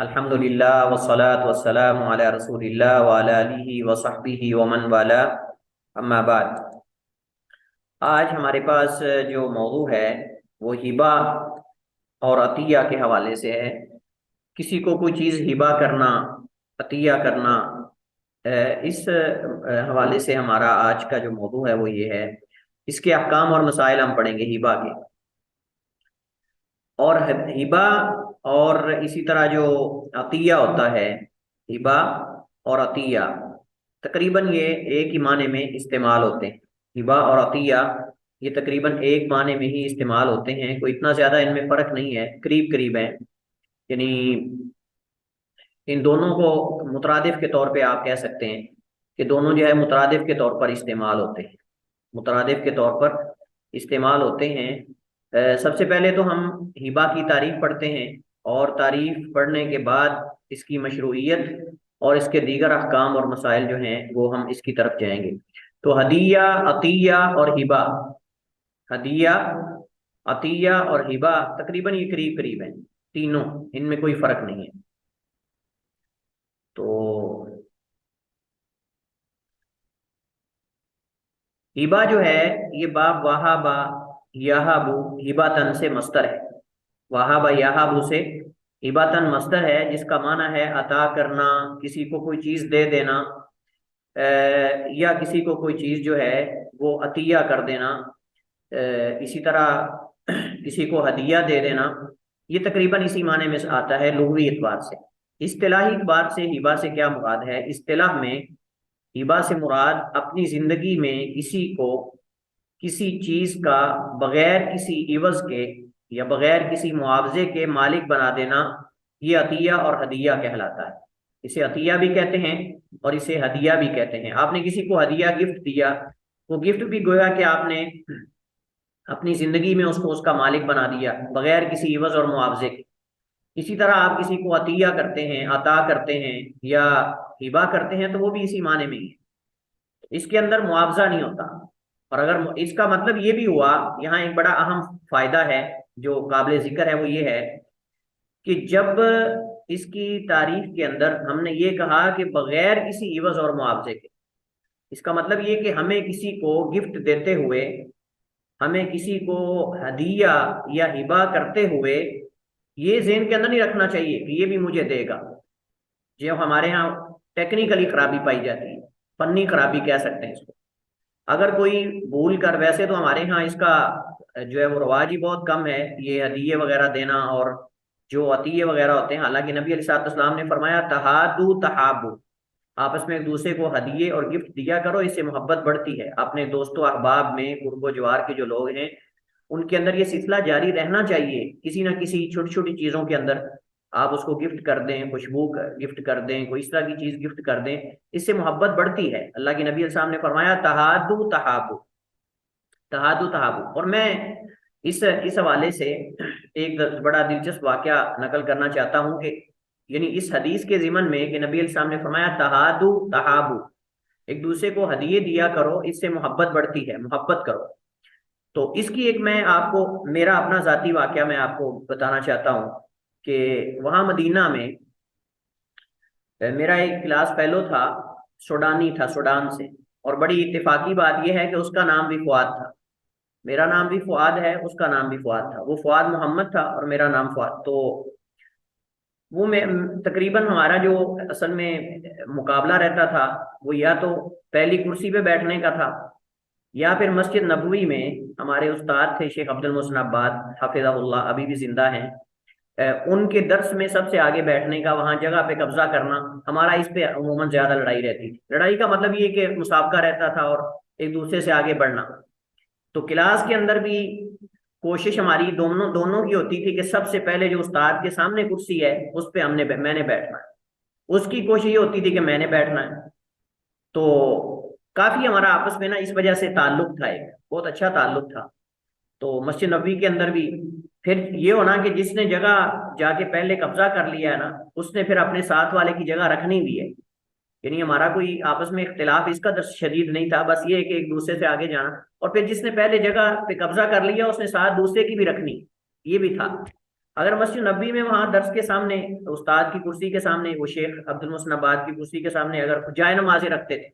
الحمدللہ والصلاة والسلام علی رسول اللہ وعلی آلہ وصحبہ ومن والا، اما بعد۔ آج ہمارے پاس جو موضوع ہے وہ ہبہ اور عطیہ کے حوالے سے ہے۔ کسی کو کوئی چیز ہبہ کرنا، عطیہ کرنا، اس حوالے سے ہمارا آج کا جو موضوع ہے وہ یہ ہے۔ اس کے احکام اور مسائل ہم پڑھیں گے ہبہ کے، اور ہبہ اور اسی طرح جو عطیہ ہوتا ہے، ہبہ اور عطیہ تقریباً یہ ایک ہی معنی میں استعمال ہوتے ہیں۔ ہبہ اور عطیہ یہ تقریباً ایک معنی میں ہی استعمال ہوتے ہیں، کوئی اتنا زیادہ ان میں فرق نہیں ہے، قریب قریب ہیں۔ یعنی ان دونوں کو مترادف کے طور پہ آپ کہہ سکتے ہیں کہ دونوں جو ہے مترادف کے طور پر استعمال ہوتے ہیں، مترادف کے طور پر استعمال ہوتے ہیں۔ سب سے پہلے تو ہم ہبہ کی تعریف پڑھتے ہیں، اور تعریف پڑھنے کے بعد اس کی مشروعیت اور اس کے دیگر احکام اور مسائل جو ہیں وہ ہم اس کی طرف جائیں گے۔ تو ہدیہ، عطیہ اور ہبہ، ہدیہ، عطیہ اور ہبہ تقریباً یہ قریب قریب ہیں تینوں، ان میں کوئی فرق نہیں ہے۔ تو ہبہ جو ہے یہ باب وہابا یہابو ہباتن سے مصدر ہے۔ وہابا یہابو سے ہباتن مصدر ہے، جس کا معنی ہے عطا کرنا، کسی کو کوئی چیز دے دینا، یا کسی کو کوئی چیز جو ہے وہ عطیہ کر دینا، اسی طرح کسی کو ہدیہ دے دینا، یہ تقریباً اسی معنی میں آتا ہے لغوی اعتبار سے۔ اصطلاحی اعتبار سے ہبہ سے کیا مراد ہے؟ اصطلاح میں ہبہ سے مراد اپنی زندگی میں کسی کو کسی چیز کا بغیر کسی عوض کے یا بغیر کسی معاوضے کے مالک بنا دینا، یہ عطیہ اور ہدیہ کہلاتا ہے۔ اسے عطیہ بھی کہتے ہیں اور اسے ہدیہ بھی کہتے ہیں۔ آپ نے کسی کو ہدیہ گفٹ دیا، وہ گفٹ بھی گویا کہ آپ نے اپنی زندگی میں اس کو اس کا مالک بنا دیا بغیر کسی عوض اور معاوضے کے۔ اسی طرح آپ کسی کو عطیہ کرتے ہیں، عطا کرتے ہیں یا ہبہ کرتے ہیں تو وہ بھی اسی معنی میں ہی ہے، اس کے اندر معاوضہ نہیں ہوتا۔ اور اگر اس کا مطلب یہ بھی ہوا، یہاں ایک بڑا اہم فائدہ ہے جو قابل ذکر ہے، وہ یہ ہے کہ جب اس کی تعریف کے اندر ہم نے یہ کہا کہ بغیر کسی عوض اور معاوضے کے، اس کا مطلب یہ کہ ہمیں کسی کو گفٹ دیتے ہوئے، ہمیں کسی کو ہدیہ یا ہبہ کرتے ہوئے یہ ذہن کے اندر نہیں رکھنا چاہیے کہ یہ بھی مجھے دے گا۔ جو ہمارے ہاں ٹیکنیکلی خرابی پائی جاتی ہے، فنی خرابی کہہ سکتے ہیں اس کو۔ اگر کوئی بھول کر، ویسے تو ہمارے ہاں اس کا جو ہے وہ رواج ہی بہت کم ہے، یہ ہدیے وغیرہ دینا اور جو عطیے وغیرہ ہوتے ہیں۔ حالانکہ نبی علیہ الصلوۃ والسلام نے فرمایا تہادو تحابو، آپس میں ایک دوسرے کو ہدیے اور گفٹ دیا کرو، اس سے محبت بڑھتی ہے۔ اپنے دوست و احباب میں، قرب و جوار کے جو لوگ ہیں ان کے اندر یہ سلسلہ جاری رہنا چاہیے، کسی نہ کسی چھوٹی چھوٹی چیزوں کے اندر آپ اس کو گفٹ کر دیں، خوشبو گفٹ کر دیں، کوئی اس طرح کی چیز گفٹ کر دیں، اس سے محبت بڑھتی ہے۔ اللہ کے نبی علیہ السلام نے فرمایا تہادو تحابو، تہادو تحابو۔ اور میں اس حوالے سے ایک بڑا دلچسپ واقعہ نقل کرنا چاہتا ہوں کہ یعنی اس حدیث کے ضمن میں کہ نبی علیہ السلام نے فرمایا تہادو تحابو، ایک دوسرے کو ہدیے دیا کرو، اس سے محبت بڑھتی ہے، محبت کرو۔ تو اس کی ایک میں آپ کو میرا اپنا ذاتی واقعہ میں آپ کو بتانا چاہتا ہوں کہ وہاں مدینہ میں میرا ایک کلاس فیلو تھا، سوڈانی تھا، سوڈان سے، اور بڑی اتفاقی بات یہ ہے کہ اس کا نام بھی فؤاد تھا۔ میرا نام بھی فؤاد ہے، اس کا نام بھی فؤاد تھا۔ وہ فؤاد محمد تھا اور میرا نام فؤاد۔ تو وہ میں تقریباً ہمارا جو اصل میں مقابلہ رہتا تھا وہ یا تو پہلی کرسی پہ بیٹھنے کا تھا، یا پھر مسجد نبوی میں ہمارے استاد تھے شیخ عبد المحسن عباد حفظہ اللہ، ابھی بھی زندہ ہیں، ان کے درس میں سب سے آگے بیٹھنے کا، وہاں جگہ پہ قبضہ کرنا۔ ہمارا اس پہ عموماً زیادہ لڑائی رہتی تھی۔ لڑائی کا مطلب یہ کہ مسابقہ رہتا تھا اور ایک دوسرے سے آگے بڑھنا۔ تو کلاس کے اندر بھی کوشش ہماری دونوں کی ہوتی تھی کہ سب سے پہلے جو استاد کے سامنے کرسی ہے اس پہ میں نے بیٹھنا ہے، اس کی کوشش یہ ہوتی تھی کہ میں نے بیٹھنا ہے۔ تو کافی ہمارا آپس میں نا اس وجہ سے تعلق تھا، ایک بہت اچھا تعلق تھا۔ تو مسجد نبوی کے اندر بھی پھر یہ ہونا کہ جس نے جگہ جا کے پہلے قبضہ کر لیا ہے نا، اس نے پھر اپنے ساتھ والے کی جگہ رکھنی بھی ہے۔ یعنی ہمارا کوئی آپس میں اختلاف اس قدر شدید نہیں تھا، بس یہ کہ ایک دوسرے سے آگے جانا، اور پھر جس نے پہلے جگہ پہ قبضہ کر لیا اس نے ساتھ دوسرے کی بھی رکھنی، یہ بھی تھا۔ اگر مسجد نبی میں وہاں درس کے سامنے استاد کی کرسی کے سامنے وہ شیخ عبد المحسن آباد کی کرسی کے سامنے اگر جائے نمازیں رکھتے تھے،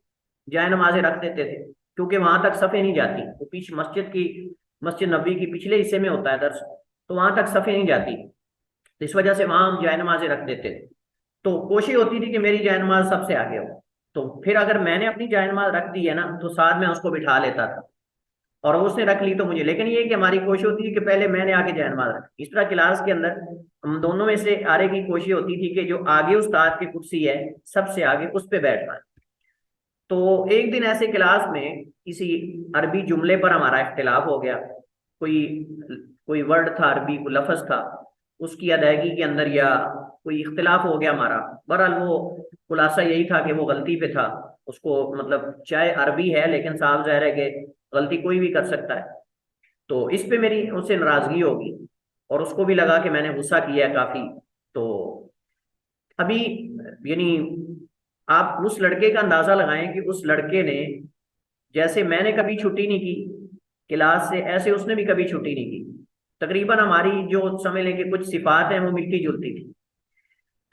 جائے نمازیں رکھ دیتے تھے، کیونکہ وہاں تک صفیں نہیں جاتی، وہ پیچھے مسجد نبی کی پچھلے حصے میں ہوتا ہے درس، تو وہاں تک صفیں نہیں جاتی، اس وجہ سے وہاں ہم جائے نمازیں رکھ دیتے تھے۔ تو کوشش ہوتی تھی کہ میری جائے نماز سب سے آگے ہو، تو پھر اگر میں نے اپنی جائے نماز رکھ دی ہے نا تو ساتھ میں اس کو بٹھا لیتا تھا، اور اس نے رکھ لی تو مجھے، لیکن یہ کہ ہماری کوشش ہوتی ہے کہ پہلے میں نے آگے جائے نماز رکھی۔ اس طرح کلاس کے اندر ہم دونوں میں سے آرے کی کوشش ہوتی تھی کہ جو آگے استاد کی کرسی ہے سب سے آگے اس پہ بیٹھنا ہے۔ تو ایک دن ایسے کلاس میں کسی عربی جملے پر ہمارا اختلاف ہو گیا، کوئی ورڈ تھا عربی، کوئی لفظ تھا، اس کی ادائیگی کے اندر یا کوئی اختلاف ہو گیا ہمارا۔ بہرحال وہ خلاصہ یہی تھا کہ وہ غلطی پہ تھا، اس کو مطلب چاہے عربی ہے لیکن صاف ظاہر ہے کہ غلطی کوئی بھی کر سکتا ہے، تو اس پہ میری اس سے ناراضگی ہوگی اور اس کو بھی لگا کہ میں نے غصہ کیا ہے کافی۔ تو ابھی یعنی آپ اس لڑکے کا اندازہ لگائیں کہ اس لڑکے نے، جیسے میں نے کبھی چھٹی نہیں کی کلاس سے، ایسے اس نے بھی کبھی چھٹی نہیں کی۔ تقریباً ہماری جو سمجھ لیں کہ کچھ صفات ہیں وہ ملتی جلتی تھی۔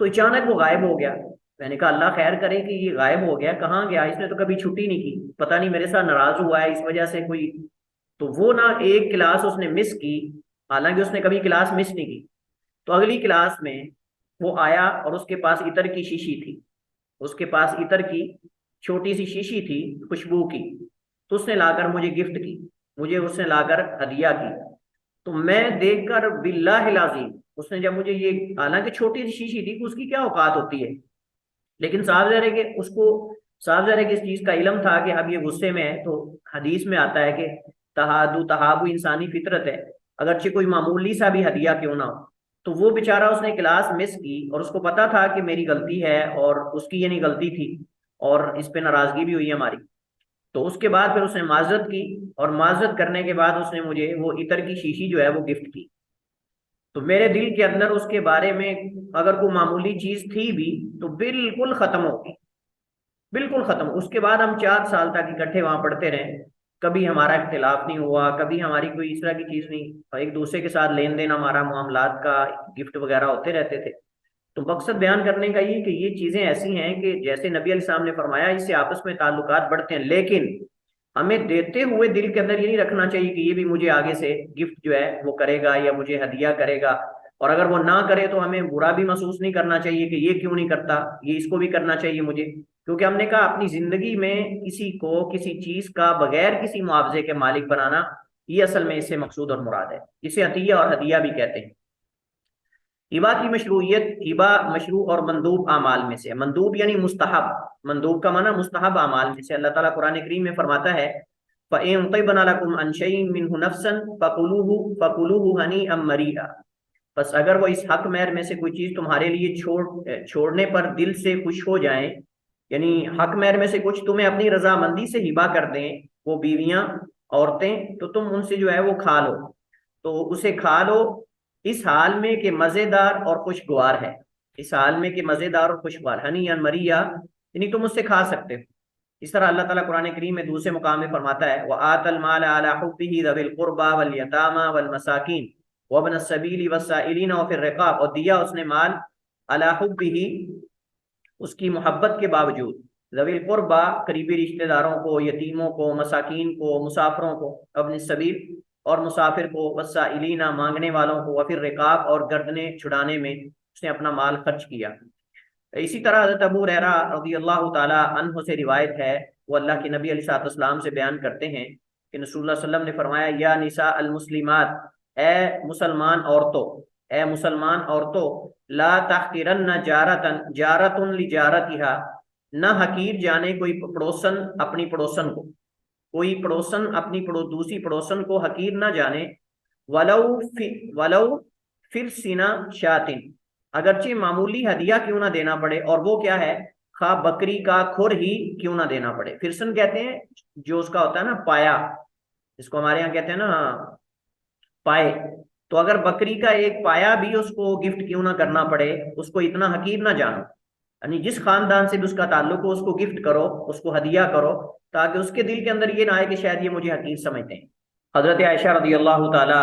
تو اچانک وہ غائب ہو گیا، میں نے کہا اللہ خیر کرے کہ یہ غائب ہو گیا، کہاں گیا؟ اس نے تو کبھی چھٹی نہیں کی، پتہ نہیں میرے ساتھ ناراض ہوا ہے اس وجہ سے کوئی۔ تو وہ نہ ایک کلاس اس نے مس کی، حالانکہ اس نے کبھی کلاس مس نہیں کی۔ تو اگلی کلاس میں وہ آیا اور اس کے پاس عطر کی شیشی تھی، اس کے پاس عطر کی چھوٹی سی شیشی تھی خوشبو کی، تو اس نے لا کر مجھے گفٹ کی، مجھے اس نے لا کر ہدیہ کی۔ تو میں دیکھ کر باللہ العظیم، اس نے جب مجھے یہ، حالانکہ چھوٹی سی شیشی تھی، اس کی کیا اوقات ہوتی ہے، لیکن صاف ظاہر ہے کہ اس کو صاف ظاہر ہے کہ اس چیز کا علم تھا کہ اب یہ غصے میں ہے۔ تو حدیث میں آتا ہے کہ تہابو انسانی فطرت ہے، اگرچہ کوئی معمولی سا بھی ہدیہ کیوں نہ ہو۔ تو وہ بیچارہ اس نے کلاس مس کی اور اس کو پتا تھا کہ میری غلطی ہے اور اس کی یعنی غلطی تھی، اور اس پہ ناراضگی بھی ہوئی ہماری۔ تو اس کے بعد پھر اس نے معذرت کی، اور معذرت کرنے کے بعد اس نے مجھے وہ عطر کی شیشی جو ہے وہ گفٹ کی۔ تو میرے دل کے اندر اس کے بارے میں اگر کوئی معمولی چیز تھی بھی تو بالکل ختم ہو گئی، بالکل ختم۔ اس کے بعد ہم 4 سال تک اکٹھے وہاں پڑھتے رہے، کبھی ہمارا اختلاف نہیں ہوا، کبھی ہماری کوئی اس طرح کی چیز نہیں، اور ایک دوسرے کے ساتھ لین دین ہمارا معاملات کا گفٹ وغیرہ ہوتے رہتے تھے۔ تو مقصد بیان کرنے کا یہ کہ یہ چیزیں ایسی ہیں کہ جیسے نبی علیہ السلام نے فرمایا اس سے آپس میں تعلقات بڑھتے ہیں، لیکن ہمیں دیتے ہوئے دل کے اندر یہ نہیں رکھنا چاہیے کہ یہ بھی مجھے آگے سے گفٹ جو ہے وہ کرے گا یا مجھے ہدیہ کرے گا، اور اگر وہ نہ کرے تو ہمیں برا بھی محسوس نہیں کرنا چاہیے کہ یہ کیوں نہیں کرتا، یہ اس کو بھی کرنا چاہیے مجھے۔ کیونکہ ہم نے کہا اپنی زندگی میں کسی کو کسی چیز کا بغیر کسی معاوضے کے مالک بنانا، یہ اصل میں اس سے مقصود اور مراد ہے، اسے عطیہ اور ہدیہ بھی کہتے ہیں۔ ہبہ کی مشروعیت، ہبہ مشروع اور مندوب اعمال میں سے، مندوب یعنی مستحب، مندوب کا معنی مستحب اعمال میں سے۔ اللہ تعالیٰ قرآن کریم میں فرماتا ہے فَإِن طِبْنَ لَكُمْ عَنْ شَيْءٍ مِّنْهُ نَفْسًا فَكُلُوهُ هَنِيئًا مَرِيئًا، بس اگر وہ اس حق مہر میں سے کوئی چیز تمہارے لیے چھوڑنے پر دل سے خوش ہو جائیں، یعنی حق مہر میں سے کچھ تمہیں اپنی رضامندی سے ہبہ کر دیں، وہ بیویاں، عورتیں، تو تم ان سے جو ہے وہ کھا لو، تو اسے کھا لو اس حال میں کہ مزیدار اور خوشگوار ہے، اس حال میں کہ مزیدار اور خوشگوار، ہنیئا مریا، یعنی تم اس سے کھا سکتے ہو۔ اس طرح اللہ تعالیٰ قرآن کریم میں دوسرے مقام میں فرماتا ہے وَآتَ الْمَالَ عَلَى حُبِّهِ ذَوِي الْقُرْبَى وَالْيَتَامَى وَالْمَسَاكِينِ وَابْنَ السَّبِيلِ وَالسَّائِلِينَ وَفِي الرِّقَابِ، اور دیا اس نے مال عَلَى حُبِّهِ، اس کی محبت کے باوجود، ذوی القربہ قریبی رشتہ داروں کو، یتیموں کو، مساکین کو، مسافروں کو، ابن السبیل اور مسافر کو، والسائلین مانگنے والوں کو، وفی الرقاب اور گردنیں چھڑانے میں اس نے اپنا مال خرچ کیا۔ اسی طرح حضرت ابو ہریرہ رضی اللہ تعالی عنہ سے روایت ہے، وہ اللہ کے نبی علیہ السلام سے بیان کرتے ہیں کہ رسول اللہ صلی اللہ علیہ وسلم نے فرمایا یا نساء المسلمات، اے مسلمان عورتوں، اے مسلمان عورتوں، لا تحقرن جارۃ لجارتها، نہ حقیر جانے کوئی پڑوسن اپنی پڑوسن کو، کوئی پڑوسن اپنی دوسری پڑوسن کو حقیر نہ جانے، ولو فرسنا شاتن، اگرچہ معمولی ہدیہ کیوں نہ دینا پڑے، اور وہ کیا ہے، خواہ بکری کا کھر ہی کیوں نہ دینا پڑے۔ فرسن کہتے ہیں جو اس کا ہوتا ہے نا پایا، اس کو ہمارے یہاں کہتے ہیں نا پائے، تو اگر بکری کا ایک پایا بھی اس کو گفٹ کیوں نہ کرنا پڑے، اس کو اتنا حقیر نہ جانو، یعنی جس خاندان سے بھی اس کا تعلق ہو اس کو گفٹ کرو، اس کو ہدیہ کرو، تاکہ اس کے دل کے اندر یہ نہ آئے کہ شاید یہ مجھے حقیر سمجھتے ہیں۔ حضرت عائشہ رضی اللہ تعالی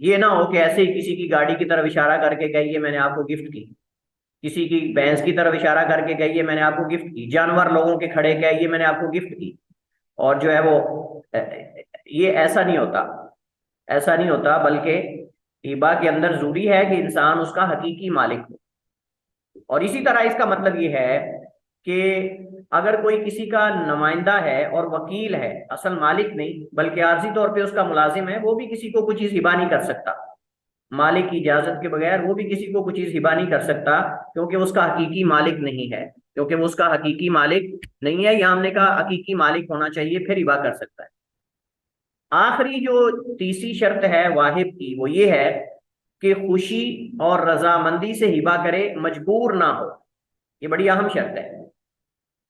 یہ نہ ہو کہ ایسے ہی کسی کی گاڑی کی طرف اشارہ کر کے کہیے میں نے آپ کو گفٹ کی، کسی کی بھینس کی طرف اشارہ کر کے کہیے میں نے آپ کو گفٹ کی، جانور لوگوں کے کھڑے کہیے میں نے آپ کو گفٹ کی، اور جو ہے وہ یہ ایسا نہیں ہوتا، ایسا نہیں ہوتا، بلکہ ہبہ کے اندر ضروری ہے کہ انسان اس کا حقیقی مالک ہو۔ اور اسی طرح اس کا مطلب یہ ہے کہ اگر کوئی کسی کا نمائندہ ہے اور وکیل ہے، اصل مالک نہیں بلکہ عارضی طور پہ اس کا ملازم ہے، وہ بھی کسی کو کوئی چیز ہبہ نہیں کر سکتا، مالک کی اجازت کے بغیر وہ بھی کسی کو کوئی چیز ہبہ نہیں کر سکتا، کیونکہ اس کا حقیقی مالک نہیں ہے، کیونکہ وہ اس کا حقیقی مالک نہیں ہے، یا ہم نے کہا حقیقی مالک ہونا چاہیے پھر ہبہ کر سکتا ہے۔ آخری جو تیسری شرط ہے واہب کی، وہ یہ ہے کہ خوشی اور رضامندی سے ہبہ کرے، مجبور نہ ہو۔ یہ بڑی اہم شرط ہے۔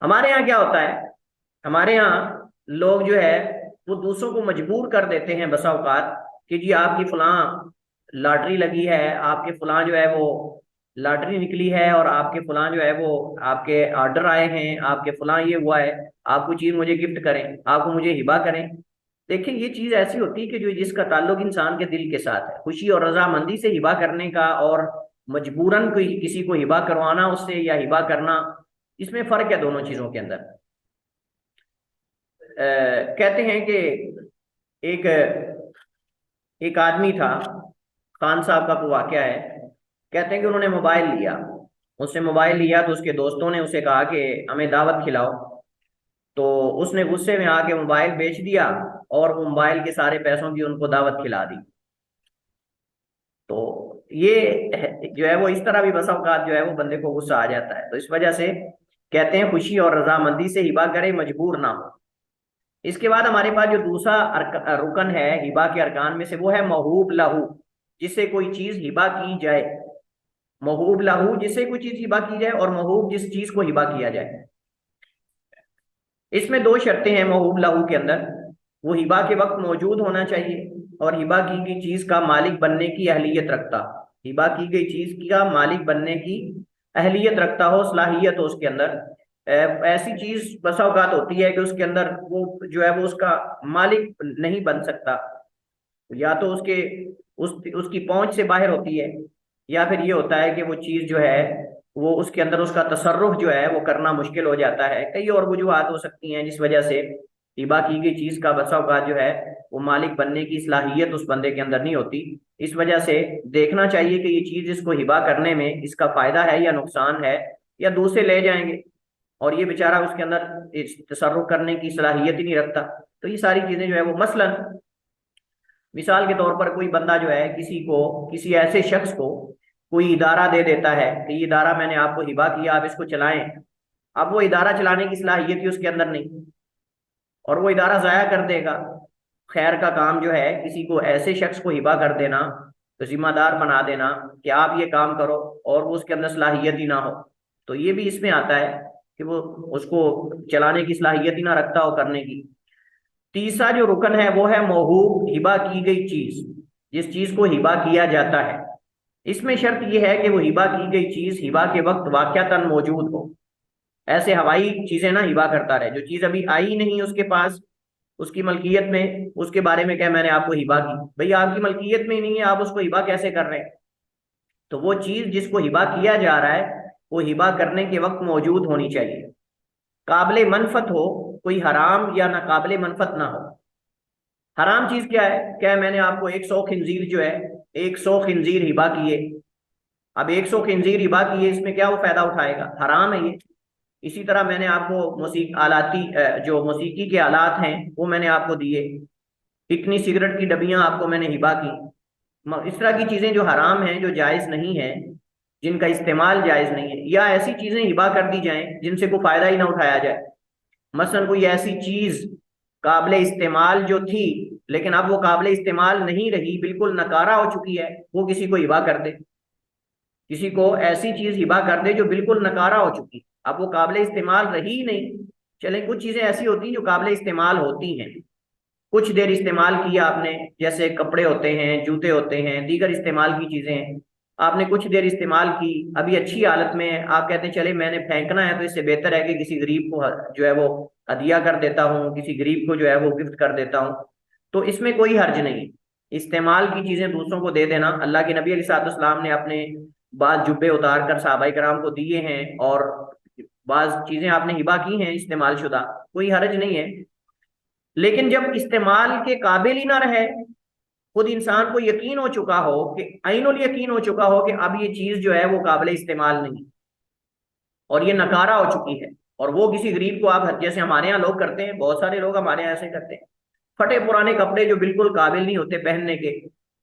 ہمارے ہاں کیا ہوتا ہے، ہمارے ہاں لوگ جو ہے وہ دوسروں کو مجبور کر دیتے ہیں بسا اوقات کہ جی آپ کی فلاں لاٹری لگی ہے، آپ کے فلاں جو ہے وہ لاٹری نکلی ہے، اور آپ کے فلاں جو ہے وہ آپ کے آرڈر آئے ہیں، آپ کے فلاں یہ ہوا ہے، آپ کو چیز مجھے گفٹ کریں، آپ کو مجھے ہبہ کریں۔ دیکھیں یہ چیز ایسی ہوتی ہے کہ جو جس کا تعلق انسان کے دل کے ساتھ ہے، خوشی اور رضامندی سے ہبہ کرنے کا اور مجبوراً کوئی کسی کو ہبہ کروانا اس سے یا ہبہ کرنا، اس میں فرق ہے دونوں چیزوں کے اندر۔ کہتے ہیں کہ ایک ایک آدمی تھا، خان صاحب کا کوئی واقعہ ہے، کہتے ہیں کہ انہوں نے موبائل لیا، اس سے موبائل لیا تو اس کے دوستوں نے اسے کہا کہ ہمیں دعوت کھلاؤ، تو اس نے غصے میں آ کے موبائل بیچ دیا اور وہ موبائل کے سارے پیسوں کی ان کو دعوت کھلا دی۔ تو یہ جو ہے وہ اس طرح بھی بسا اوقات جو ہے وہ بندے کو غصہ آ جاتا ہے، تو اس وجہ سے کہتے ہیں خوشی اور رضامندی سے ہبہ کرے، مجبور نہ ہو۔ اس کے بعد ہمارے پاس جو دوسرا رکن ہے ہبہ کے ارکان میں سے، وہ ہے موہوب لہو، جس سے کوئی چیز ہبہ کی جائے۔ موہوب لہو جس سے کوئی چیز ہبہ کی جائے، اور موہوب جس چیز کو ہبہ کیا جائے۔ اس میں دو شرطیں ہیں موہوب لہو کے اندر، وہ ہبہ کے وقت موجود ہونا چاہیے، اور ہبہ کی گئی چیز کا مالک بننے کی اہلیت رکھتا، ہبہ کی گئی چیز کا مالک بننے کی اہلیت رکھتا ہو، صلاحیت ہو اس کے اندر۔ ایسی چیز بسا اوقات ہوتی ہے کہ اس کے اندر وہ جو ہے وہ اس کا مالک نہیں بن سکتا، یا تو اس کی پہنچ سے باہر ہوتی ہے، یا پھر یہ ہوتا ہے کہ وہ چیز جو ہے وہ اس کے اندر اس کا تصرف جو ہے وہ کرنا مشکل ہو جاتا ہے۔ کئی اور وجوہات ہو سکتی ہیں جس وجہ سے ہبہ کی گئی چیز کا بسا اوقات جو ہے وہ مالک بننے کی صلاحیت اس بندے کے اندر نہیں ہوتی۔ اس وجہ سے دیکھنا چاہیے کہ یہ چیز اس کو ہبہ کرنے میں اس کا فائدہ ہے یا نقصان ہے، یا دوسرے لے جائیں گے اور یہ بیچارہ اس کے اندر تصرف کرنے کی صلاحیت ہی نہیں رکھتا۔ تو یہ ساری چیزیں جو ہے وہ مثلاً مثال کے طور پر کوئی بندہ جو ہے کسی ایسے شخص کو کوئی ادارہ دے دیتا ہے کہ یہ ادارہ میں نے آپ کو ہبہ کیا، آپ اس کو چلائیں۔ اب وہ ادارہ چلانے کی صلاحیت ہی اس کے اندر نہیں، اور وہ ادارہ ضائع کر دے گا۔ خیر کا کام جو ہے کسی کو ایسے شخص کو ہبہ کر دینا، تو ذمہ دار بنا دینا کہ آپ یہ کام کرو، اور وہ اس کے اندر صلاحیت ہی نہ ہو، تو یہ بھی اس میں آتا ہے کہ وہ اس کو چلانے کی صلاحیت ہی نہ رکھتا ہو کرنے کی۔ تیسرا جو رکن ہے وہ ہے موہوب، ہبہ کی گئی چیز، جس چیز کو ہبہ کیا جاتا ہے۔ اس میں شرط یہ ہے کہ وہ ہبہ کی گئی چیز ہبہ کے وقت واقعتاً موجود ہو۔ ایسے ہوائی چیزیں نہ ہبہ کرتا رہے، جو چیز ابھی آئی نہیں اس کے پاس، اس کی ملکیت میں، اس کے بارے میں کہ میں نے آپ کو ہبہ کی، بھئی آپ کی ملکیت میں ہی نہیں ہے، آپ اس کو ہبہ کیسے کر رہے ہیں؟ تو وہ چیز جس کو ہبہ کیا جا رہا ہے وہ ہبہ کرنے کے وقت موجود ہونی چاہیے، قابل منفعت ہو، کوئی حرام یا ناقابل منفعت نہ ہو۔ حرام چیز کیا ہے؟ کیا میں نے آپ کو 100 خنزیر جو ہے 100 خنزیر ہبہ کیے، اب 100 خنزیر ہبہ کیے، اس میں کیا وہ فائدہ اٹھائے گا؟ حرام ہے یہ۔ اسی طرح میں نے آپ کو جو موسیقی کے آلات ہیں وہ میں نے آپ کو دیے، اتنی سگریٹ کی ڈبیاں آپ کو میں نے ہبہ کی۔ اس طرح کی چیزیں جو حرام ہیں، جو جائز نہیں ہیں، جن کا استعمال جائز نہیں ہے، یا ایسی چیزیں ہبہ کر دی جائیں جن سے کوئی فائدہ ہی نہ اٹھایا جائے۔ مثلا کوئی ایسی چیز قابل استعمال جو تھی لیکن اب وہ قابل استعمال نہیں رہی، بالکل نکارہ ہو چکی ہے، وہ کسی کو ہبہ کر دے، کسی کو ایسی چیز ہبہ کر دے جو بالکل نکارہ ہو چکی، اب وہ قابل استعمال رہی نہیں۔ چلیں کچھ چیزیں ایسی ہوتی ہیں جو قابل استعمال ہوتی ہیں، کچھ دیر استعمال کیا آپ نے، جیسے کپڑے ہوتے ہیں، جوتے ہوتے ہیں، دیگر استعمال کی چیزیں ہیں، آپ نے کچھ دیر استعمال کی، ابھی اچھی حالت میں آپ کہتے ہیں چلے میں نے پھینکنا ہے تو اس سے بہتر ہے کہ کسی غریب کو جو ہے وہ ہدیہ کر دیتا ہوں، کسی غریب کو جو ہے وہ گفٹ کر دیتا ہوں، تو اس میں کوئی حرج نہیں۔ استعمال کی چیزیں دوسروں کو دے دینا، اللہ کے نبی علیہ السلام نے اپنے بعض جبے اتار کر صحابہ کرام کو دیے ہیں، اور بعض چیزیں آپ نے ہبا کی ہیں استعمال شدہ، کوئی حرج نہیں ہے۔ لیکن جب استعمال کے قابل ہی نہ رہے، خود انسان کو یقین ہو چکا ہو کہ عین الیقین ہو چکا ہو کہ اب یہ چیز جو ہے وہ قابل استعمال نہیں، اور یہ نکارہ ہو چکی ہے، اور وہ کسی غریب کو آپ، جیسے ہمارے یہاں لوگ کرتے ہیں، بہت سارے لوگ ہمارے یہاں ایسے کرتے ہیں، پھٹے پرانے کپڑے جو بالکل قابل نہیں ہوتے پہننے کے،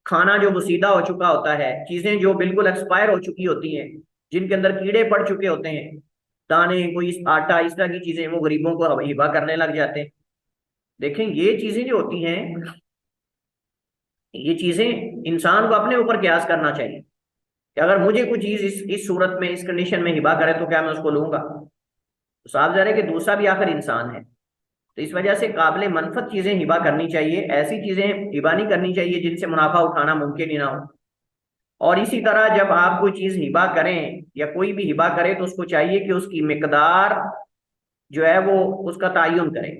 کھانا جو بسیدہ ہو چکا ہوتا ہے، چیزیں جو بالکل ایکسپائر ہو چکی ہوتی ہیں، جن کے اندر کیڑے پڑ چکے ہوتے ہیں، دانے، کوئی آٹا، اس طرح کی چیزیں وہ غریبوں کو ہبا کرنے لگ جاتے ہیں۔ دیکھیں یہ چیزیں جو ہوتی ہیں، یہ چیزیں انسان کو اپنے اوپر قیاس کرنا چاہیے کہ اگر مجھے کوئی چیز اس صورت میں، اس کنڈیشن میں ہبا کرے تو کیا میں اس کو لوں گا؟ تو صاف ظاہر ہے کہ دوسرا بھی آخر انسان ہے، تو اس وجہ سے قابل منفعت چیزیں ہبا کرنی چاہیے، ایسی چیزیں ہبا نہیں کرنی چاہیے جن سے منافع اٹھانا ممکن ہی نہ ہو۔ اور اسی طرح جب آپ کوئی چیز ہبا کریں یا کوئی بھی ہبا کرے تو اس کو چاہیے کہ اس کی مقدار جو ہے وہ اس کا تعین کرے۔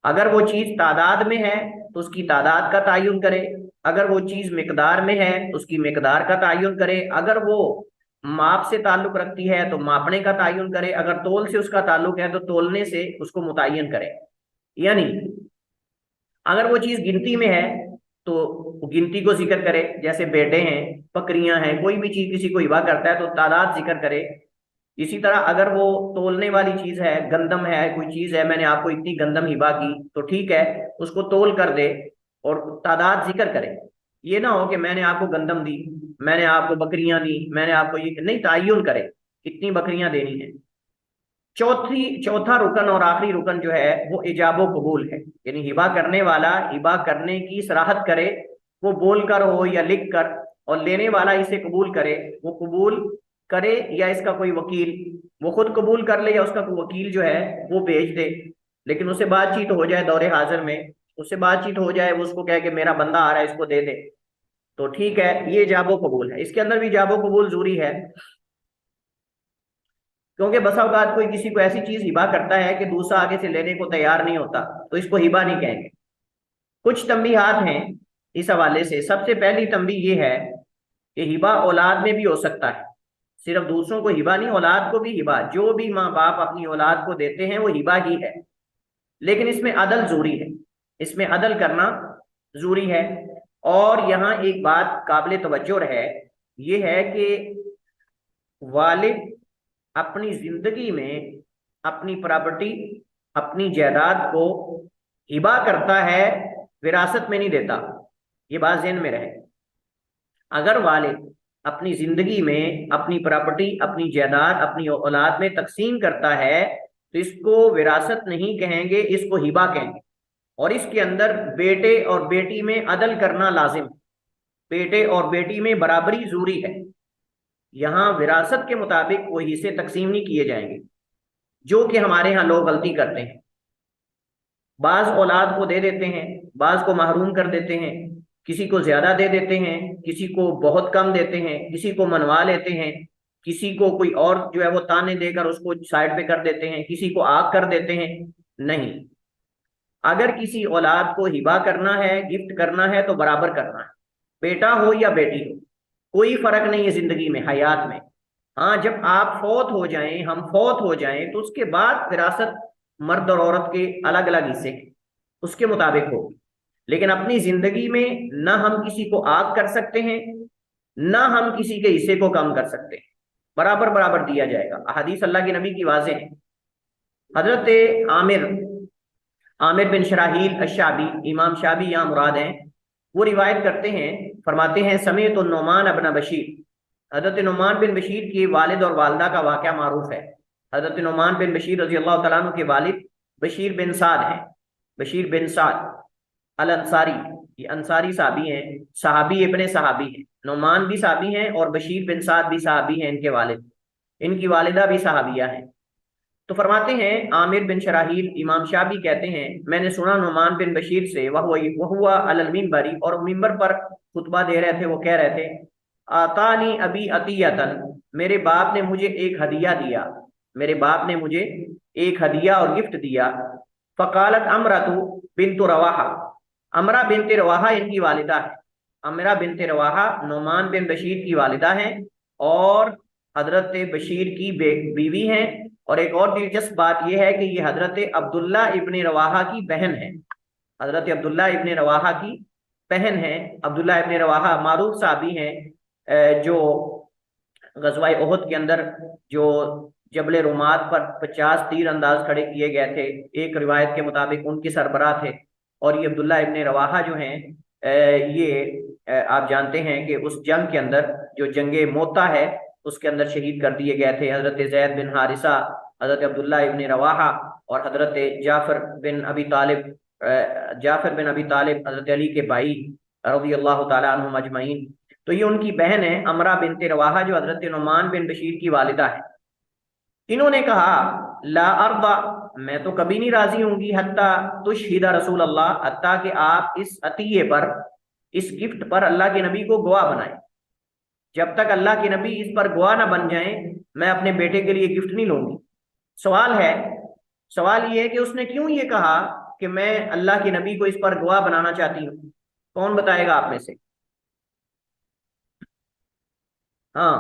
اگر وہ چیز تعداد میں ہے تو اس کی تعداد کا تعین کرے، اگر وہ چیز مقدار میں ہے تو اس کی مقدار کا تعین کرے، اگر وہ ماپ سے تعلق رکھتی ہے تو ماپنے کا تعین کرے، اگر تول سے اس کا تعلق ہے تو تولنے سے اس کو متعین کرے۔ یعنی اگر وہ چیز گنتی میں ہے تو گنتی کو ذکر کرے، جیسے بیٹے ہیں، بکریاں ہیں، کوئی بھی چیز کسی کو ہبا کرتا ہے تو تعداد ذکر کرے۔ اسی طرح اگر وہ تولنے والی چیز ہے، گندم ہے، کوئی چیز ہے، میں نے آپ کو اتنی گندم ہبا کی تو ٹھیک ہے، اس کو تول کر دے اور تعداد ذکر کرے۔ یہ نہ ہو کہ میں نے آپ کو گندم دی، میں نے آپ کو بکریاں دی، میں نے آپ کو یہ نہیں، تعین کرے کتنی بکریاں دینی ہیں۔ چوتھا رکن اور آخری رکن جو ہے وہ ایجاب و قبول ہے، یعنی ہبا کرنے والا ہبا کرنے کی صراحت کرے، وہ بول کر ہو یا لکھ کر، اور لینے والا اسے قبول کرے، وہ قبول کرے یا اس کا کوئی وکیل، وہ خود قبول کر لے یا اس کا کوئی وکیل جو ہے وہ بھیج دے، لیکن اس سے بات چیت ہو جائے دور حاضر میں، اس سے بات چیت ہو جائے، وہ اس کو کہے کہ میرا بندہ آ رہا ہے اس کو دے دے، تو ٹھیک ہے، یہ ایجاب و قبول ہے۔ اس کے اندر بھی ایجاب و قبول ضروری ہے، کیونکہ بسا اوقات کوئی کسی کو ایسی چیز ہبا کرتا ہے کہ دوسرا آگے سے لینے کو تیار نہیں ہوتا، تو اس کو ہبا نہیں کہیں گے۔ کچھ تنبیہات ہیں اس حوالے سے۔ سب سے پہلی تنبیہ یہ ہے کہ ہبا اولاد میں بھی ہو سکتا ہے، صرف دوسروں کو ہبا نہیں، اولاد کو بھی ہبا، جو بھی ماں باپ اپنی اولاد کو دیتے ہیں وہ ہبا ہی ہے، لیکن اس میں عدل ضروری ہے، اس میں عدل کرنا ضروری ہے۔ اور یہاں ایک بات قابل توجہ ہے، یہ ہے کہ والد اپنی زندگی میں اپنی پراپرٹی، اپنی جائیداد کو ہبا کرتا ہے، وراثت میں نہیں دیتا، یہ بات ذہن میں رہے۔ اگر والد اپنی زندگی میں اپنی پراپرٹی، اپنی جائیداد اپنی اولاد میں تقسیم کرتا ہے تو اس کو وراثت نہیں کہیں گے، اس کو ہبا کہیں گے، اور اس کے اندر بیٹے اور بیٹی میں عدل کرنا لازم، بیٹے اور بیٹی میں برابری ضروری ہے۔ یہاں وراثت کے مطابق وہ حصے تقسیم نہیں کیے جائیں گے، جو کہ ہمارے ہاں لوگ غلطی کرتے ہیں، بعض اولاد کو دے دیتے ہیں، بعض کو محروم کر دیتے ہیں، کسی کو زیادہ دے دیتے ہیں، کسی کو بہت کم دیتے ہیں، کسی کو منوا لیتے ہیں، کسی کو کوئی اور جو ہے وہ تانے دے کر اس کو سائڈ پہ کر دیتے ہیں، کسی کو آگ کر دیتے ہیں۔ نہیں، اگر کسی اولاد کو ہبا کرنا ہے، گفٹ کرنا ہے تو برابر کرنا ہے، بیٹا ہو یا بیٹی ہو، کوئی فرق نہیں ہے زندگی میں، حیات میں۔ ہاں جب آپ فوت ہو جائیں، ہم فوت ہو جائیں، تو اس کے بعد وراثت مرد اور عورت کے الگ الگ حصے اس کے مطابق ہوگی، لیکن اپنی زندگی میں نہ ہم کسی کو آگ کر سکتے ہیں، نہ ہم کسی کے حصے کو کم کر سکتے ہیں، برابر برابر دیا جائے گا۔ احادیث اللہ کے نبی کی واضح ہے۔ حضرت عامر بن شراحیل الشعبی، امام شعبی یہاں مراد ہیں، وہ روایت کرتے ہیں، فرماتے ہیں سمیعت النعمان ابن بشیر، حضرت نعمان بن بشیر کی والد اور والدہ کا واقعہ معروف ہے۔ حضرت نعمان بن بشیر رضی اللہ تعالیٰ عنہ کے والد بشیر بن سعد ہیں، بشیر بن سعد الانصاری، یہ انصاری صحابی ہیں، صحابی ابن صحابی ہیں، نعمان بھی صحابی ہیں اور بشیر بن سعد بھی صحابی ہیں، ان کے والد، ان کی والدہ بھی صحابیہ ہیں۔ تو فرماتے ہیں عامر بن شراحیل، امام شعبی کہتے ہیں میں نے سنا نعمان بن بشیر سے، وہ علی المنبر، اور ممبر پر خطبہ دے رہے تھے، وہ کہہ رہے تھے آتانی ابی عطیۃ، میرے باپ نے مجھے ایک ہدیہ دیا، میرے باپ نے مجھے ایک ہدیہ اور گفٹ دیا۔ فقالت امرۃ بنت رواحہ، امرا بنت رواحہ ان کی والدہ ہے، امرا بنت رواحہ نعمان بن بشیر کی والدہ ہیں اور حضرت بشیر کی بیوی ہیں۔ اور ایک اور دلچسپ بات یہ ہے کہ یہ حضرت عبداللہ ابن رواحہ کی بہن ہے، حضرت عبداللہ ابن رواحہ کی بہن ہے۔ عبداللہ ابن رواحہ معروف صحابی ہیں جو غزوہ احد کے اندر جو جبل رومات پر 50 تیر انداز کھڑے کیے گئے تھے، ایک روایت کے مطابق ان کے سربراہ تھے۔ اور یہ عبداللہ ابن رواحہ جو ہیں یہ آپ جانتے ہیں کہ اس جنگ کے اندر جو جنگ موتا ہے اس کے اندر شہید کر دیے گئے تھے۔ حضرت زید بن حارثہ، حضرت عبداللہ ابن رواحہ اور حضرت جعفر بن ابی طالب حضرت علی کے بھائی رضی اللہ تعالی عنہم اجمعین۔ تو یہ ان کی بہن ہے امرا بنت رواحہ جو حضرت نعمان بن بشیر کی والدہ ہے۔ انہوں نے کہا لا ارضى، میں تو کبھی نہیں راضی ہوں گی، حتی تشہد رسول اللہ، حتیٰ کہ آپ اس عطیے پر، اس گفٹ پر اللہ کے نبی کو گواہ بنائیں۔ جب تک اللہ کے نبی اس پر گواہ نہ بن جائیں میں اپنے بیٹے کے لیے گفٹ نہیں لوں گی۔ سوال یہ ہے کہ اس نے کیوں یہ کہا کہ میں اللہ کے نبی کو اس پر گواہ بنانا چاہتی ہوں؟ کون بتائے گا آپ میں سے؟ ہاں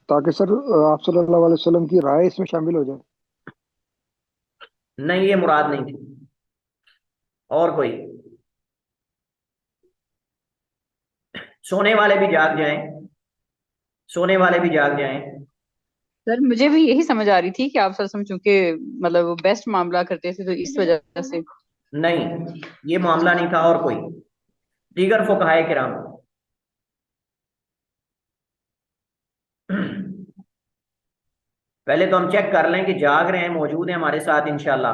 تاکہ سر آپ صلی اللہ علیہ وسلم کی رائے اس میں شامل ہو جائے۔ نہیں، یہ مراد نہیں تھی۔ اور کوئی؟ سونے والے بھی جاگ جائیں، سونے والے بھی جاگ جائیں۔ سر مجھے بھی یہی سمجھ آ رہی تھی کہ آپ صلی اللہ علیہ وسلم چونکہ مطلب بیسٹ معاملہ کرتے تھے تو اس وجہ سے۔ نہیں، یہ معاملہ نہیں تھا۔ اور کوئی؟ دیگر فقہائے کرام؟ پہلے تو ہم چیک کر لیں کہ جاگ رہے ہیں، موجود ہیں ہمارے ساتھ انشاءاللہ۔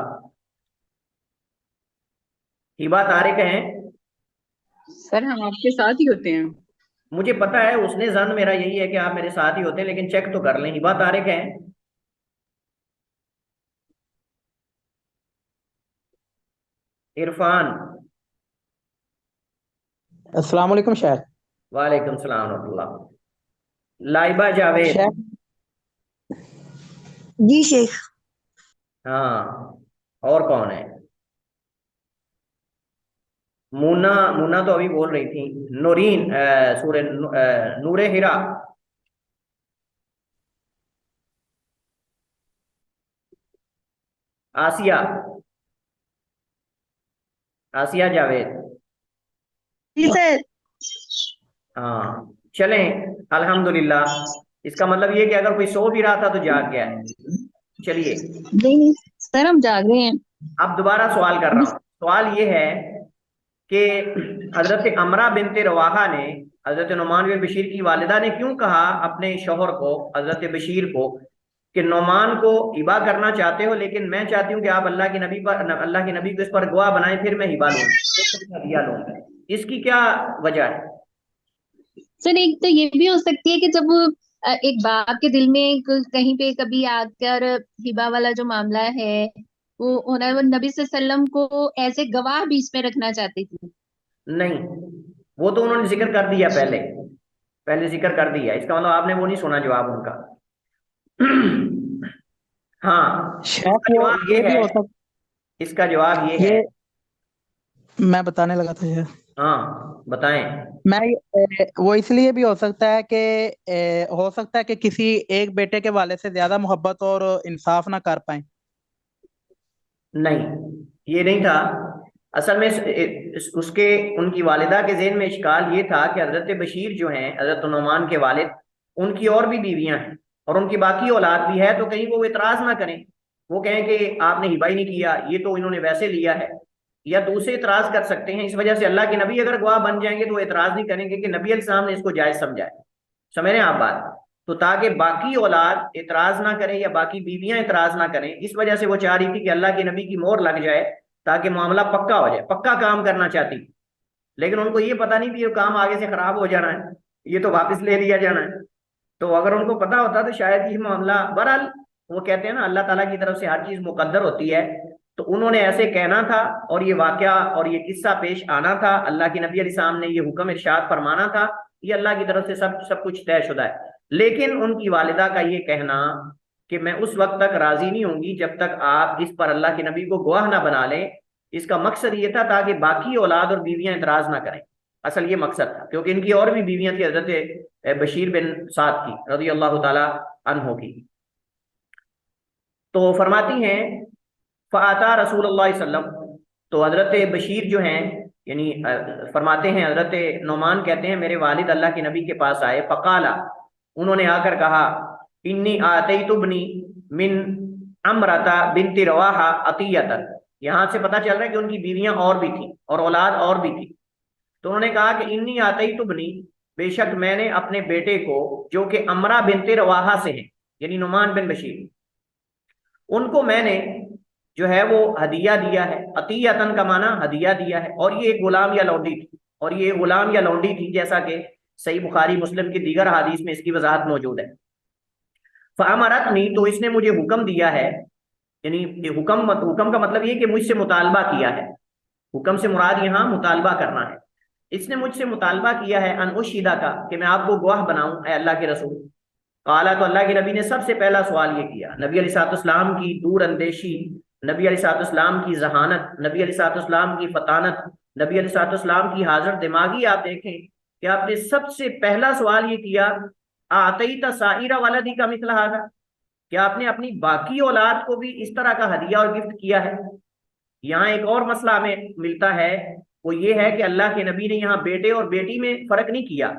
ہبا طارق ہیں؟ سر ہم آپ کے ساتھ ہی ہوتے ہیں۔ مجھے پتا ہے، اس نے ظن میرا یہی ہے کہ آپ میرے ساتھ ہی ہوتے ہیں، لیکن چیک تو کر لیں۔ ہبا طارق ہیں؟ عرفان؟ السلام علیکم شیخ۔ وعلیکم السلام ورحمۃ اللہ۔ لائبہ جاوید؟ جی شیخ۔ ہاں، اور کون ہے؟ مونا تو ابھی بول رہی تھی۔ نورین سورہ نور ہرا؟ آسیہ جاوید؟ جی سر۔ ہاں چلیں الحمدللہ۔ اس کا مطلب یہ کہ اگر کوئی سو بھی رہا تھا تو جاگ گیا ہے۔ چلیے نہیں سر ہم جاگ رہے ہیں۔ اب دوبارہ سوال کر رہا ہوں۔ سوال یہ ہے کہ حضرت امرا بنت رواحہ نے حضرت نعمان بن بشیر کی والدہ نے کیوں کہا اپنے شوہر کو، حضرت بشیر کو، کہ نعمان کو ہبا کرنا چاہتے ہو لیکن میں چاہتی ہوں کہ آپ اللہ کے نبی کو اس پر گواہ بنائیں، پھر میں ہبا لوں گا۔ اس کی کیا وجہ ہے؟ سر ایک تو یہ بھی ہو سکتی ہے کہ جب ایک باپ کے دل میں کہیں پہ کبھی آ کر ہبا والا جو معاملہ ہے وہ نبی صلی اللہ علیہ وسلم کو ایسے گواہ بھی اس میں رکھنا چاہتی تھی۔ نہیں، وہ تو انہوں نے ذکر کر دیا، پہلے ذکر کر دیا۔ اس کا مطلب آپ نے وہ نہیں سنا جواب ان کا۔ ہاں اس کا جواب یہ ہے، میں بتانے لگا تھا شیخ۔ ہاں بتائیں۔ وہ اس لیے بھی ہو سکتا ہے کہ کسی ایک بیٹے کے والد سے زیادہ محبت اور انصاف نہ کر پائیں۔ نہیں، یہ نہیں تھا۔ اصل میں ان کی والدہ کے ذہن میں اشکال یہ تھا کہ حضرت بشیر جو ہیں، حضرت نعمان کے والد، ان کی اور بھی بیویاں ہیں اور ان کی باقی اولاد بھی ہے، تو کہیں وہ اعتراض نہ کریں، وہ کہیں کہ آپ نے ہبا ہی نہیں کیا، یہ تو انہوں نے ویسے لیا ہے، یا دوسرے اعتراض کر سکتے ہیں۔ اس وجہ سے اللہ کے نبی اگر گواہ بن جائیں گے تو وہ اعتراض نہیں کریں گے کہ نبی علیہ السلام نے اس کو جائز سمجھا ہے۔ سمجھ رہے ہیں آپ بات؟ تو تاکہ باقی اولاد اعتراض نہ کریں یا باقی بیویاں اعتراض نہ کریں، اس وجہ سے وہ چاہ رہی تھی کہ اللہ کے نبی کی مہر لگ جائے تاکہ معاملہ پکا ہو جائے، پکا کام کرنا چاہتی۔ لیکن ان کو یہ پتا نہیں کہ یہ کام آگے سے خراب ہو جانا ہے، یہ تو واپس لے لیا جانا ہے۔ تو اگر ان کو پتا ہوتا تو شاید یہ معاملہ، بہرحال وہ کہتے ہیں نا اللہ تعالیٰ کی طرف سے ہر چیز مقدر ہوتی ہے، تو انہوں نے ایسے کہنا تھا اور یہ واقعہ اور یہ قصہ پیش آنا تھا، اللہ کے نبی علیہ السلام نے یہ حکم ارشاد فرمانا تھا، یہ اللہ کی طرف سے سب کچھ طے شدہ ہے۔ لیکن ان کی والدہ کا یہ کہنا کہ میں اس وقت تک راضی نہیں ہوں گی جب تک آپ اس پر اللہ کے نبی کو گواہ نہ بنا لیں. اس کا مقصد یہ تھا تاکہ باقی اولاد اور بیویاں اعتراض نہ کریں. اصل یہ مقصد تھا کیونکہ ان کی اور بھی بیویاں تھیں حضرت بشیر بن سعد کی رضی اللہ تعالی عنہ کی. تو فرماتی ہیں فآتا رسول اللہ صلی اللہ علیہ وسلم، تو حضرت بشیر جو ہیں یعنی فرماتے ہیں حضرت نعمان کہتے ہیں میرے والد اللہ کے نبی کے پاس آئے. فقالا، انہوں نے آ کر کہا انی آتیت ابنی من امرتا بنت رواحہ عطیۃ. یہاں سے پتہ چل رہا ہے کہ ان کی بیویاں اور بھی تھیں اور اولاد اور بھی تھی. تو انہوں نے کہا کہ انی آتیت ابنی، بے شک میں نے اپنے بیٹے کو جو کہ امرا بنت رواحہ سے ہیں یعنی نعمان بن بشیر، ان کو میں نے جو ہے وہ ہدیہ دیا ہے. عطیتن کا معنی ہدیہ دیا ہے، اور یہ ایک غلام یا لونڈی تھی، اور یہ غلام یا لونڈی تھی جیسا کہ صحیح بخاری مسلم کی دیگر حدیث میں اس کی وضاحت موجود ہے. فامرتنی، تو اس نے مجھے حکم دیا ہے، یعنی حکم کا مطلب یہ کہ مجھ سے مطالبہ کیا ہے. حکم سے مراد یہاں مطالبہ کرنا ہے. اس نے مجھ سے مطالبہ کیا ہے ان اشہدہ کا، کہ میں آپ کو گواہ بناؤں اے اللہ کے رسول. قالا، تو اللہ کے نبی نے سب سے پہلا سوال یہ کیا. نبی علیہ الصلوۃ والسلام کی دور اندیشی، نبی علیہ الصلوۃ والسلام کی ذہانت، نبی علیہ الصلوۃ والسلام کی فطانت، نبی علیہ الصلوۃ والسلام کی حاضر دماغی آپ دیکھیں کہ آپ نے سب سے پہلا سوال یہ کیا آتیت سائر ولدی کا مثل ھذا، کہ آپ نے اپنی باقی اولاد کو بھی اس طرح کا ہدیہ اور گفٹ کیا ہے. یہاں ایک اور مسئلہ ہمیں ملتا ہے، وہ یہ ہے کہ اللہ کے نبی نے یہاں بیٹے اور بیٹی میں فرق نہیں کیا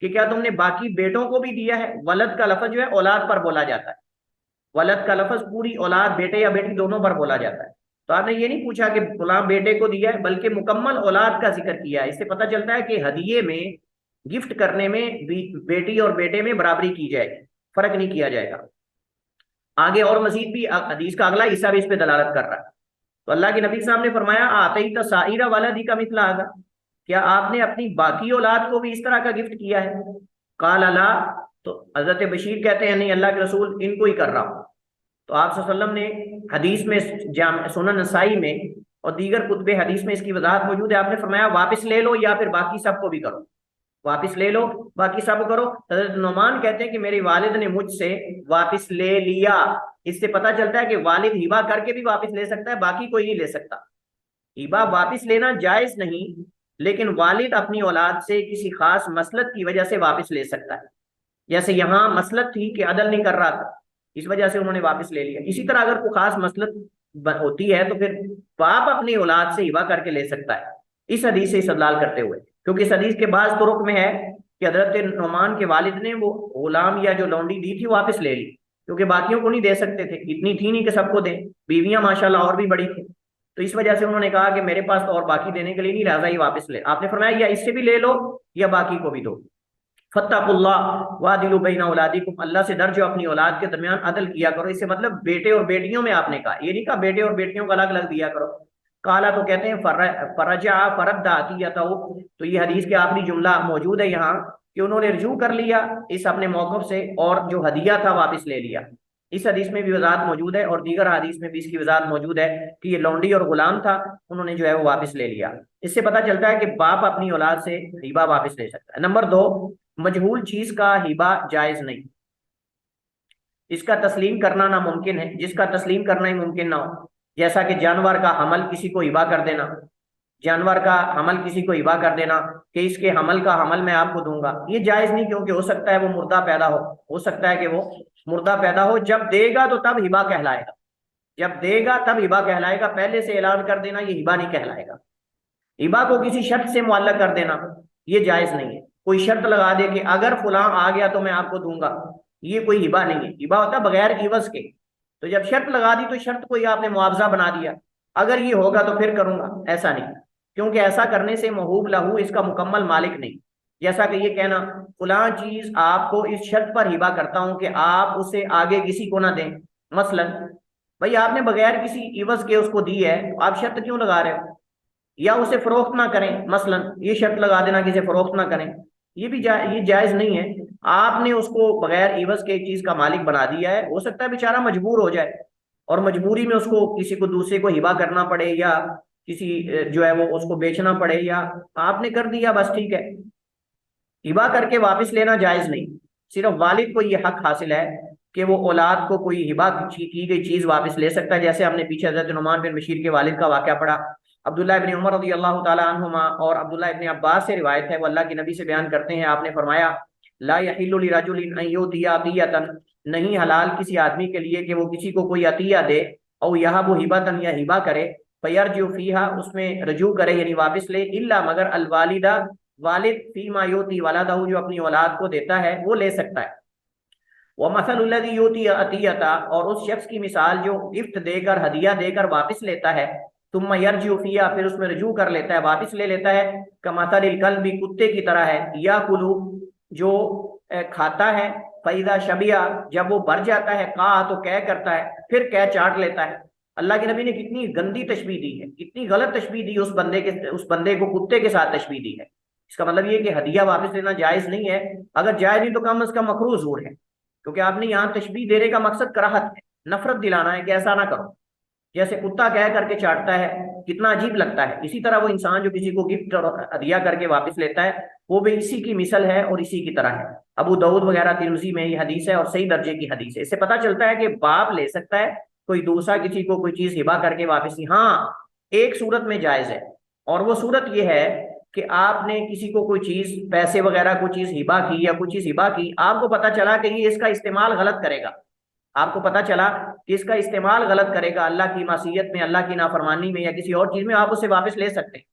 کہ کیا تم نے باقی بیٹوں کو بھی دیا ہے. ولد کا لفظ جو ہے اولاد پر بولا جاتا ہے، ولد کا لفظ پوری اولاد بیٹے یا بیٹی دونوں پر بولا جاتا ہے. تو آپ نے یہ نہیں پوچھا کہ غلام بیٹے کو دیا ہے، بلکہ مکمل اولاد کا ذکر کیا ہے. اس سے پتہ چلتا ہے کہ ہدیے میں گفٹ کرنے میں بیٹی اور بیٹے میں برابری کی جائے گی، فرق نہیں کیا جائے گا. آگے اور مزید بھی حدیث کا اگلا حصہ بھی اس پہ دلالت کر رہا ہے. تو اللہ کے نبی صاحب نے فرمایا آتیت سائر ولدی کا مثل ھذا، کیا آپ نے اپنی باقی اولاد کو بھی اس طرح کا گفٹ کیا ہے؟ قال لا، تو حضرت بشیر کہتے ہیں نہیں اللہ کے رسول، ان کو ہی کر رہا ہوں. تو آپ صلی اللہ علیہ وسلم نے حدیث میں سنن نسائی میں اور دیگر کتب حدیث میں اس کی وضاحت موجود ہے. آپ نے فرمایا واپس لے لو یا پھر باقی سب کو بھی کرو، واپس لے لو باقی سب کرو. حضرت نعمان کہتے ہیں کہ میرے والد نے مجھ سے واپس لے لیا. اس سے پتہ چلتا ہے کہ والد ہبہ کر کے بھی واپس لے سکتا ہے، باقی کوئی نہیں لے سکتا. ہبہ واپس لینا جائز نہیں، لیکن والد اپنی اولاد سے کسی خاص مسلط کی وجہ سے واپس لے سکتا ہے. جیسے یہاں مسلط تھی کہ عدل نہیں کر رہا تھا، اس وجہ سے انہوں نے واپس لے لیا. اسی طرح اگر کوئی خاص مسلط ہوتی ہے تو پھر باپ اپنی اولاد سے ہبہ کر کے لے سکتا ہے، اس حدیث سے استدلال کرتے ہوئے. کیونکہ اس حدیث کے بعض طرق میں ہے کہ حضرت نعمان کے والد نے وہ غلام یا جو لونڈی دی تھی واپس لے لی، کیونکہ باقیوں کو نہیں دے سکتے تھے، اتنی تھی نہیں کہ سب کو دیں، بیویاں ماشاءاللہ اور بھی بڑی تھی. تو اس وجہ سے انہوں نے کہا کہ میرے پاس تو اور باقی دینے کے لیے نہیں، لہٰذا یہ واپس لے. آپ نے فرمایا یا اس سے بھی لے لو یا باقی کو بھی دو. فاتقوا اللہ وعدلوا بین اولادکم، اللہ سے ڈر جو اپنی اولاد کے درمیان عدل کیا کرو. اس سے مطلب بیٹے اور بیٹیوں میں آپ نے کہا، یہ نہیں کہا بیٹے اور بیٹیوں کو الگ الگ دیا کرو. قالا، تو کہتے ہیں فرجع فرد عطیتہ، تو یہ حدیث کے آخری جملہ موجود ہے یہاں کہ انہوں نے رجوع کر لیا اس اپنے موقف سے اور جو ہدیہ تھا واپس لے لیا. اس حدیث میں بھی وضاحت موجود ہے اور دیگر حدیث میں بھی اس کی وضاحت موجود ہے کہ یہ لونڈی اور غلام تھا، انہوں نے جو ہے وہ واپس لے لیا. اس سے پتہ چلتا ہے کہ باپ اپنی اولاد سے ہبہ واپس لے سکتا ہے. نمبر 2، مجہول چیز کا ہبہ جائز نہیں، اس کا تسلیم کرنا ناممکن ہے، جس کا تسلیم کرنا ہی ممکن نہ ہو. جیسا کہ جانور کا حمل کسی کو ہبہ کر دینا، جانور کا حمل کسی کو ہبہ کر دینا کہ اس کے حمل کا حمل میں آپ کو دوں گا، یہ جائز نہیں، کیونکہ ہو سکتا ہے وہ مردہ پیدا ہو سکتا ہے کہ وہ مردہ پیدا ہو. جب دے گا تو تب ہبہ کہلائے گا، جب دے گا تب ہبہ کہلائے گا. پہلے سے اعلان کر دینا یہ ہبہ نہیں کہلائے گا. ہبہ کو کسی شرط سے معلق کر دینا یہ جائز نہیں ہے. کوئی شرط لگا دے کہ اگر فلاں آ گیا تو میں آپ کو دوں گا، یہ کوئی ہبہ نہیں ہے. ہبہ ہوتا ہے بغیر عوض کے. تو جب شرط لگا دی تو شرط کو ہی آپ نے معاوضہ بنا دیا، اگر یہ ہوگا تو پھر کروں گا، ایسا نہیں، کیونکہ ایسا کرنے سے موہوب لہو اس کا مکمل مالک نہیں. جیسا کہ یہ کہنا فلاں چیز آپ کو اس شرط پر ہبہ کرتا ہوں کہ آپ اسے آگے کسی کو نہ دیں. مثلا بھائی آپ نے بغیر کسی عوض کے اس کو دی ہے، آپ شرط کیوں لگا رہے ہو؟ یا اسے فروخت نہ کریں، مثلا یہ شرط لگا دینا کہ اسے فروخت نہ کریں، یہ بھی یہ جائز نہیں ہے. آپ نے اس کو بغیر عوض کے ایک چیز کا مالک بنا دیا ہے، ہو سکتا ہے بیچارہ مجبور ہو جائے اور مجبوری میں اس کو کسی کو دوسرے کو ہبہ کرنا پڑے یا کسی جو ہے وہ اس کو بیچنا پڑے، یا آپ نے کر دیا بس ٹھیک ہے. ہبہ کر کے واپس لینا جائز نہیں. صرف والد کو یہ حق حاصل ہے کہ وہ اولاد کو کوئی ہبا کی گئی چیز واپس لے سکتا ہے، جیسے ہم نے پیچھے حضرت نعمان بن بشیر کے والد کا واقعہ پڑھا۔ عبداللہ ابن عمر رضی اللہ تعالیٰ عنہما اور عبداللہ ابن عباس سے روایت ہے، وہ اللہ کے نبی سے بیان کرتے ہیں، آپ نے فرمایا لا یحل لرجل ان یؤتی عطیۃ، نہیں حلال کسی آدمی کے لیے کہ وہ کسی کو کوئی عطیہ دے، او یہب ہبۃ یا ہبا کرے، فیرجع فیہا اس میں رجوع کرے یعنی واپس لے، الا مگر الوالدہ والد فیما یؤتی ولدہ جو اپنی اولاد کو دیتا ہے وہ لے سکتا ہے۔ وَمَثَلُ الَّذِي يُؤْتِي عَطِيَّةً، اور اس شخص کی مثال جو گفٹ دے کر ہدیہ دے کر واپس لیتا ہے، ثم يرجع فيها پھر اس میں رجوع کر لیتا ہے واپس لے لیتا ہے، كَمَثَلِ الْكَلْبِ کتے کی طرح ہے، يَأْكُلُ جو کھاتا ہے، فَإِذَا شَبِعَ جب وہ بھر جاتا ہے، قَعَ تو کہہ کرتا ہے، پھر کہہ چاٹ لیتا ہے۔ اللہ کے نبی نے کتنی گندی تشبیہ دی ہے، کتنی غلط تشبیہ دی اس بندے کو کتے کے ساتھ تشبیہ دی ہے۔ اس کا مطلب یہ کہ ہدیہ واپس لینا جائز نہیں ہے، اگر جائز نہیں تو کم از کم مکروہ ضرور ہے، کیونکہ آپ نے یہاں تشبیہ دینے کا مقصد کراہت ہے، نفرت دلانا ہے کہ ایسا نہ کرو، جیسے کتا کہہ کر کے چاٹتا ہے کتنا عجیب لگتا ہے، اسی طرح وہ انسان جو کسی کو گفٹ اور ہدیہ کر کے واپس لیتا ہے وہ بھی اسی کی مثل ہے اور اسی کی طرح ہے۔ ابو داؤد وغیرہ ترمذی میں یہ حدیث ہے اور صحیح درجے کی حدیث ہے۔ اس سے پتہ چلتا ہے کہ باپ لے سکتا ہے کوئی دوسرا کسی کو کوئی چیز ہبا کر کے واپس نہیں، ہاں ایک صورت میں جائز ہے، اور وہ صورت یہ ہے کہ آپ نے کسی کو کوئی چیز پیسے وغیرہ کوئی چیز ہبا کی یا کوئی چیز ہبا کی، آپ کو پتہ چلا کہ یہ اس کا استعمال غلط کرے گا، آپ کو پتہ چلا کہ اس کا استعمال غلط کرے گا اللہ کی معصیت میں، اللہ کی نافرمانی میں یا کسی اور چیز میں، آپ اسے واپس لے سکتے ہیں،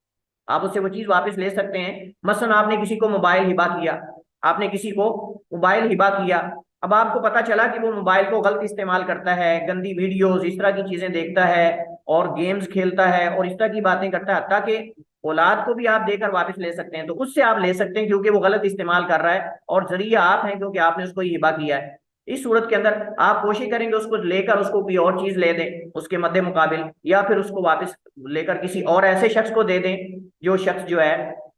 آپ اس سے وہ چیز واپس لے سکتے ہیں۔ مثلا آپ نے کسی کو موبائل ہبا کیا، آپ نے کسی کو موبائل ہبا کیا، اب آپ کو پتہ چلا کہ وہ موبائل کو غلط استعمال کرتا ہے، گندی ویڈیوز اس طرح کی چیزیں دیکھتا ہے اور گیمز کھیلتا ہے اور اس طرح کی باتیں کرتا ہے، حتیٰ کہ اولاد کو بھی آپ دے کر واپس لے سکتے ہیں، تو اس سے آپ لے سکتے ہیں کیونکہ وہ غلط استعمال کر رہا ہے اور ذریعہ آپ ہیں کیونکہ آپ نے اس کو یہ ہبا کیا ہے۔ اس صورت کے اندر آپ کوشش کریں گے اس کو لے کر اس کو کوئی اور چیز لے دیں اس کے مد مقابل، یا پھر اس کو واپس لے کر کسی اور ایسے شخص کو دے دیں جو شخص جو ہے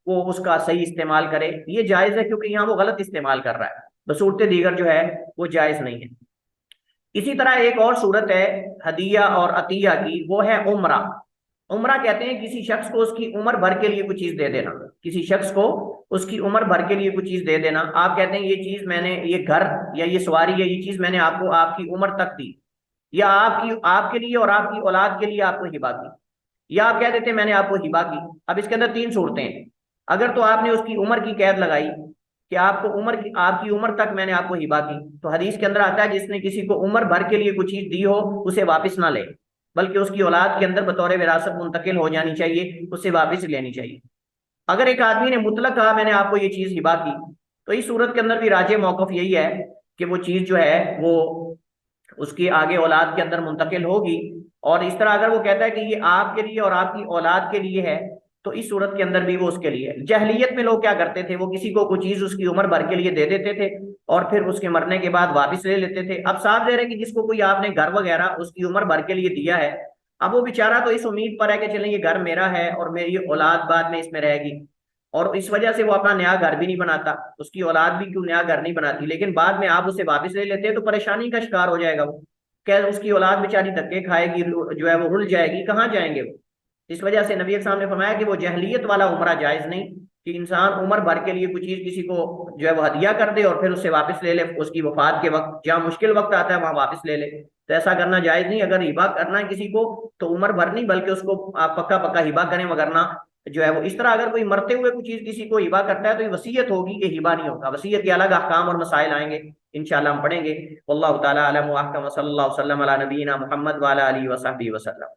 وہ اس کا صحیح استعمال کرے، یہ جائز ہے کیونکہ یہاں وہ غلط استعمال کر رہا ہے، بصورت دیگر جو ہے وہ جائز نہیں ہے۔ اسی طرح ایک اور صورت ہے ہدیہ اور عطیہ کی، وہ ہے عمرہ۔ عمرہ کہتے ہیں کسی شخص کو اس کی عمر بھر کے لیے کوئی چیز دے دینا، کسی شخص کو اس کی عمر بھر کے لیے کوئی چیز دے دینا، آپ کہتے ہیں یہ چیز میں نے، یہ گھر یا یہ سواری یا یہ چیز میں نے آپ کو آپ کی عمر تک دی، یا آپ کے لیے اور آپ کی اولاد کے لیے آپ کو ہبا کی، یا آپ کہہ دیتے ہیں میں نے آپ کو ہبا کی۔ اب اس کے اندر تین صورتیں ہیں، اگر تو آپ نے اس کی عمر کی قید لگائی کہ آپ کی عمر تک میں نے آپ کو ہبا کی، تو حدیث کے اندر آتا ہے جس نے کسی کو عمر بھر کے لیے کوئی چیز دی ہو اسے واپس نہ لے، بلکہ اس کی اولاد کے اندر بطور وراثت منتقل ہو جانی چاہیے، اسے واپس لینی چاہیے۔ اگر ایک آدمی نے مطلق کہا میں نے آپ کو یہ چیز ہبا کی، تو اس صورت کے اندر بھی راجح موقف یہی ہے کہ وہ چیز جو ہے وہ اس کی آگے اولاد کے اندر منتقل ہوگی، اور اس طرح اگر وہ کہتا ہے کہ یہ آپ کے لیے اور آپ کی اولاد کے لیے ہے تو اس صورت کے اندر بھی وہ اس کے لیے ہے۔ جہلیت میں لوگ کیا کرتے تھے، وہ کسی کو کوئی چیز اس کی عمر بھر کے لیے دے دیتے تھے اور پھر اس کے مرنے کے بعد واپس لے لیتے تھے۔ اب صاف ظاہر ہے کہ جس کو کوئی آپ نے گھر وغیرہ اس کی عمر بھر کے لیے دیا ہے، اب وہ بیچارہ تو اس امید پر ہے کہ چلیں یہ گھر میرا ہے اور میری اولاد بعد میں اس میں رہے گی، اور اس وجہ سے وہ اپنا نیا گھر بھی نہیں بناتا، اس کی اولاد بھی کیوں نیا گھر نہیں بناتی، لیکن بعد میں آپ اسے واپس لے لیتے ہیں تو پریشانی کا شکار ہو جائے گا وہ، کہ اس کی اولاد بیچاری دھکے کھائے گی، جو ہے وہ رل جائے گی، کہاں جائیں گے وہ۔ اس وجہ سے نبی صاحب نے فرمایا کہ وہ جہلیت والا عمرہ جائز نہیں، کہ انسان عمر بھر کے لیے کوئی چیز کسی کو جو ہے وہ ہدیہ کر دے اور پھر اس سے واپس لے لے، اس کی وفات کے وقت جہاں مشکل وقت آتا ہے وہاں واپس لے لے، تو ایسا کرنا جائز نہیں۔ اگر ہبا کرنا ہے کسی کو تو عمر بھر نہیں بلکہ اس کو آپ پکا ہبا کریں، وگرنہ جو ہے وہ اس طرح اگر کوئی مرتے ہوئے کوئی چیز کسی کو ہبا کرتا ہے تو یہ وصیت ہوگی، یہ ہبا نہیں ہوگا، وصیت کے الگ احکام اور مسائل آئیں گے انشاءاللہ ہم پڑھیں گے۔ واللہ تعالی اعلم واحکم، صلی اللہ وسلم علی نبینا محمد وعلی آلہ وصحبہ وسلم۔